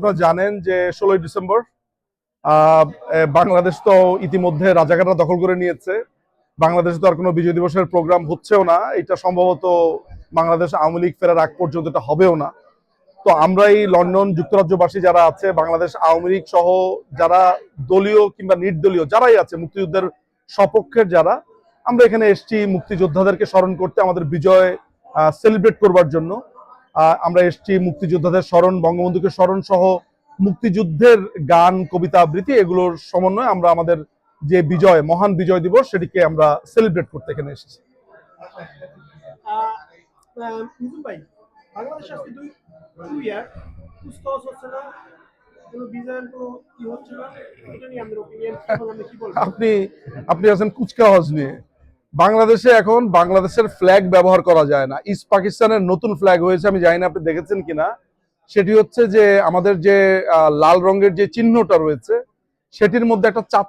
আপনারা জানেন যে 16ই ডিসেম্বর বাংলাদেশ তো ইতিমধ্যে রাজাকাররা দখল করে নিয়েছে। বাংলাদেশে তো আর কোনো বিজয় দিবসের প্রোগ্রাম হচ্ছেও না। এটা সম্ভবত বাংলাদেশ আওয়ামী লীগ ফেরার আগ পর্যন্ত এটা হবেও না। তো আমরা এই লন্ডন যুক্তরাজ্যবাসী যারা আছে, বাংলাদেশ আওয়ামী লীগ সহ যারা দলীয় কিংবা নির্দলীয় যারাই আছে, মুক্তিযুদ্ধের সপক্ষের যারা, আমরা এখানে এসেছি মুক্তিযোদ্ধাদেরকে স্মরণ করতে, আমাদের বিজয় সেলিব্রেট করবার জন্য। আমরা এসেছি মুক্তিযোদ্ধাদের স্মরণ, বঙ্গবন্ধুকে স্মরণ সহ মুক্তিযুদ্ধের গান, কবিতা, আবৃত্তি এগুলোর সমন্বয়ে আমরা আমাদের যে বিজয়, মহান বিজয় দিবস, সেটিকে আমরা সেলিব্রেট করতে এখানে এসেছি। আপনি আপনি আছেন কুচকাওয়াজ নিয়ে। বাংলাদেশে এখন বাংলাদেশের ফ্ল্যাগ ব্যবহার করা যায় না। ইস্ট পাকিস্তানের নতুন ফ্ল্যাগ হয়েছে, আমি জানি না আপনি দেখেছেন কিনা। সেটি হচ্ছে যে আমাদের যে লাল রঙের যে চিহ্নটা রয়েছে সেটির মধ্যে একটা চাঁদ